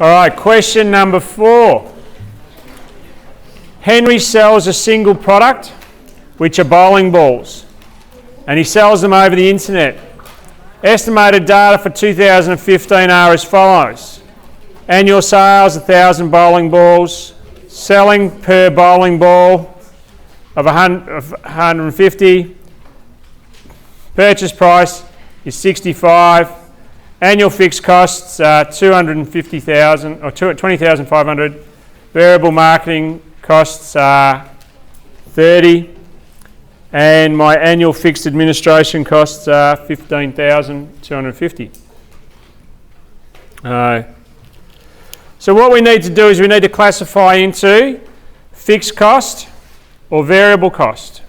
All right, question number 4. Henry sells a single product, which are bowling balls, and he sells them over the internet. Estimated data for 2015 are as follows. Annual sales, 1,000 bowling balls. Selling per bowling ball of 150. Purchase price is 65. Annual fixed costs are 250,000 or 20,500. Variable marketing costs are 30. And my annual fixed administration costs are 15,250. So what we need to do is we need to classify into fixed cost or variable cost.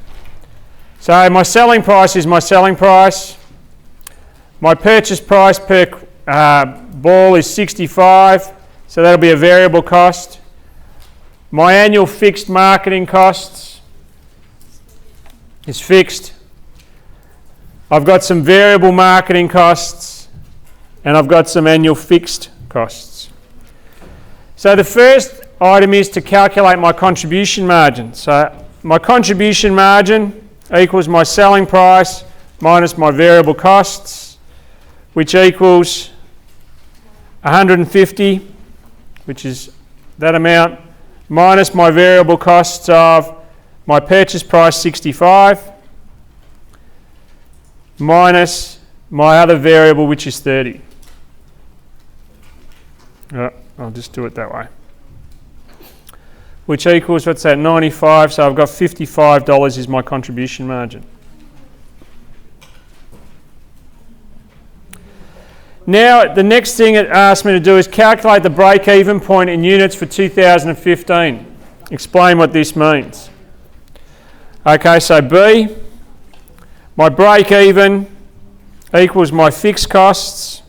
So my selling price is my selling price. My purchase price per ball is 65, so that'll be a variable cost. My annual fixed marketing costs is fixed. I've got some variable marketing costs and I've got some annual fixed costs. So the first item is to calculate my contribution margin. So my contribution margin equals my selling price minus my variable costs, which equals 150, which is that amount, minus my variable costs of my purchase price 65, minus my other variable, which is 30. I'll just do it that way. Which equals, what's that, 95, so I've got $55 is my contribution margin. Now, the next thing it asks me to do is calculate the break-even point in units for 2015. Explain what this means. Okay, so B, my break-even equals my fixed costs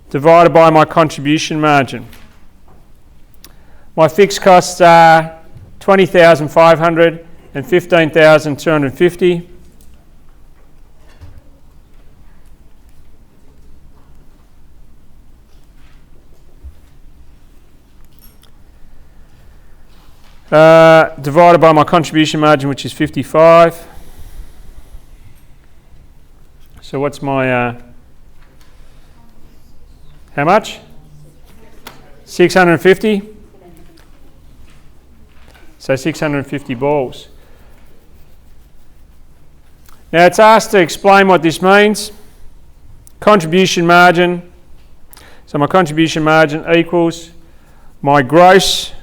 divided by my contribution margin. My fixed costs are 20,500 and 15,250. Divided by my contribution margin, which is 55. So what's my, how much? 650? So 650 balls. Now it's asked to explain what this means. Contribution margin. So my contribution margin equals my gross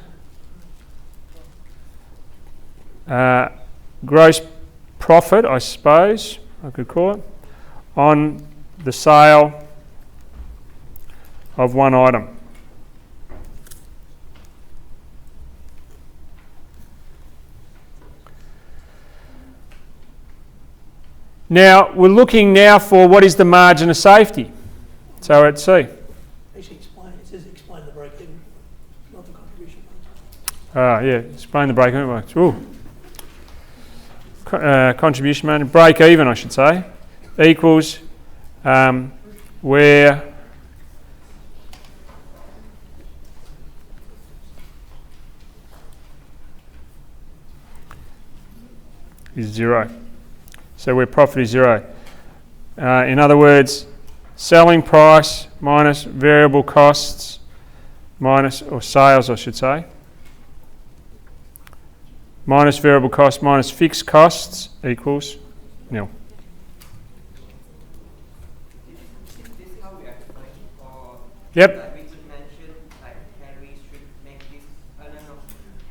profit, I suppose I could call it, on the sale of one item. Now, we're looking now for what is the margin of safety. So at C. Actually, it says explain the break-even, not the contribution margin. Yeah, explain the break-even. Contribution margin, break-even, I should say, equals where is 0. So where profit is 0. In other words, selling price minus variable costs minus, or sales I should say, minus variable costs minus fixed costs equals nil. Is this how we explain? Or Yep. like we could mention like Henry should make this,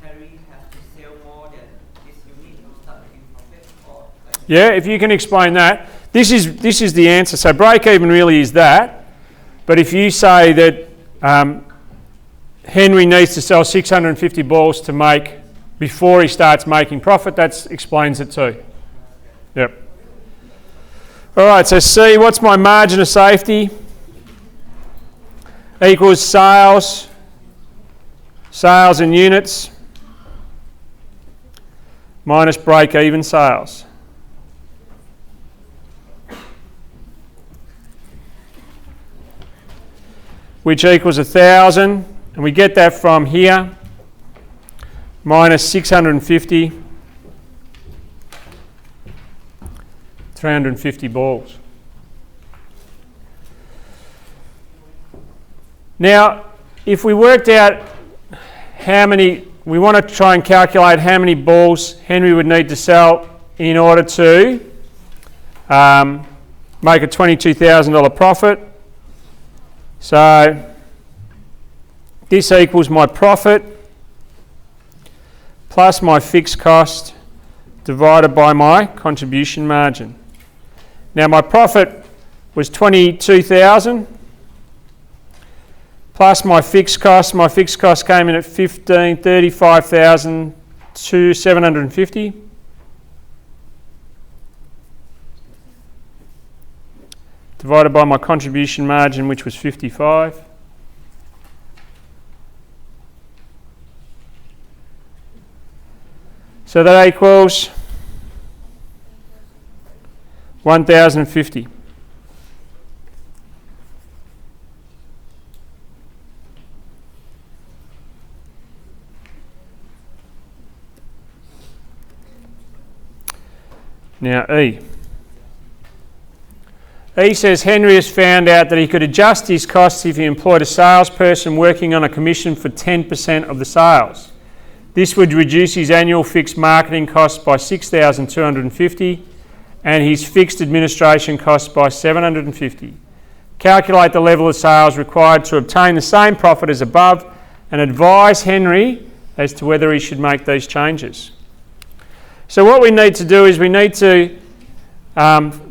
Henry has to sell more than this unit to start making profit, or like Yeah, if you can explain that. This is the answer. So break even really is that. But if you say that Henry needs to sell 650 balls to make before he starts making profit, that explains it too. Yep. All right, so C, what's my margin of safety? Equals sales in units minus break-even sales. Which equals 1,000 And we get that from here, minus 650, 350 balls. Now, if we worked out how many, we want to try and calculate how many balls Henry would need to sell in order to make a $22,000 profit. So this equals my profit plus my fixed cost divided by my contribution margin. Now my profit was 22,000 plus my fixed cost. My fixed cost came in at 35,750. Divided by my contribution margin, which was 55. So that equals 1,050. Now E. E says Henry has found out that he could adjust his costs if he employed a salesperson working on a commission for 10% of the sales. This would reduce his annual fixed marketing costs by $6,250 and his fixed administration costs by $750. Calculate the level of sales required to obtain the same profit as above and advise Henry as to whether he should make these changes. So what we need to do is we need to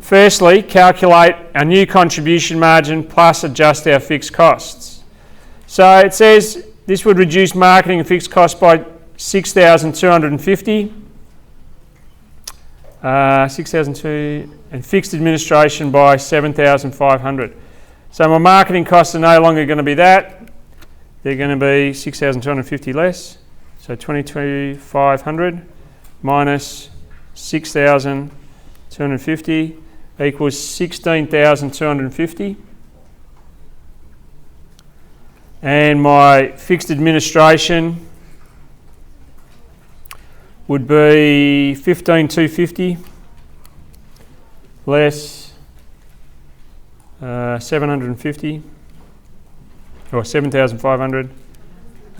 firstly calculate our new contribution margin plus adjust our fixed costs. So it says this would reduce marketing and fixed costs by 6,250, 6,200 and fixed administration by 7,500. So my marketing costs are no longer going to be that. They're going to be 6,250 less. So 22,500 minus 6,250 equals 16,250. And my fixed administration would be 15,250 less 750 or 7,500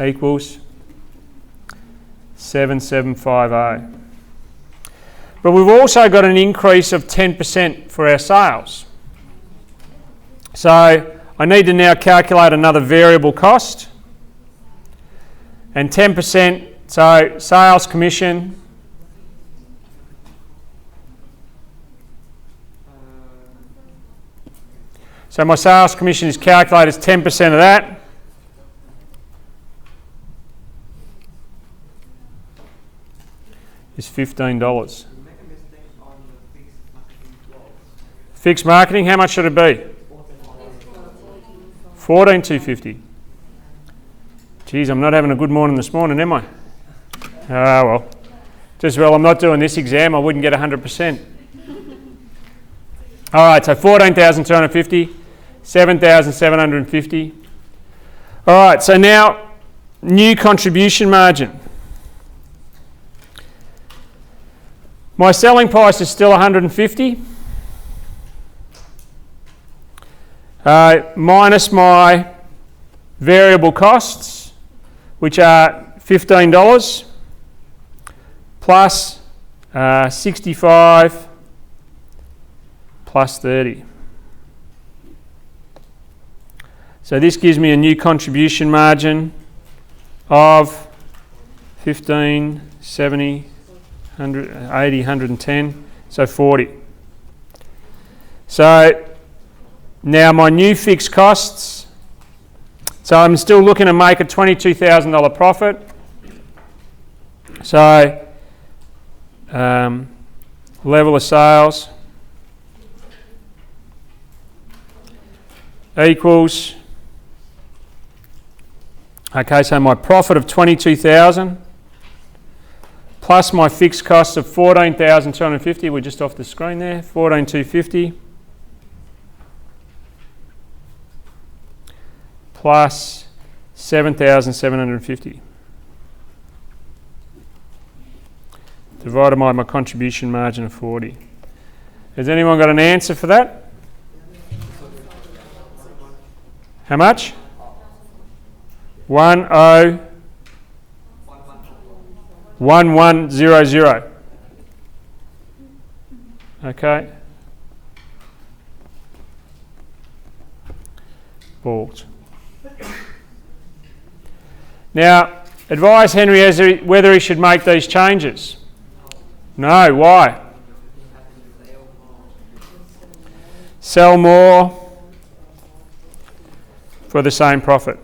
equals 7,750. But we've also got an increase of 10% for our sales. So I need to now calculate another variable cost. And 10%, so sales commission. So my sales commission is calculated as 10% of that. Is $15. Fixed marketing, how much should it be? 14,250. Geez, I'm not having a good morning this morning, am I? Ah, well. Just well, I'm not doing this exam, I wouldn't get 100%. All right, so 14,250, 7,750. All right, so now new contribution margin. My selling price is still 150. Minus my variable costs, which are $15, plus 65 plus 30. So this gives me a new contribution margin of 15, 70, 100, 80, 110, so 40. So now my new fixed costs, so I'm still looking to make a $22,000 profit. So level of sales equals, okay, so my profit of 22,000 plus my fixed costs of 14,250, we're just off the screen there, 14,250 plus 7,750. Divided by my contribution margin of 40. Has anyone got an answer for that? How much? 1100. Okay. Balked. Now, advise Henry whether he should make these changes. No, why? Sell more for the same profit.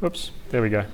Oops, there we go.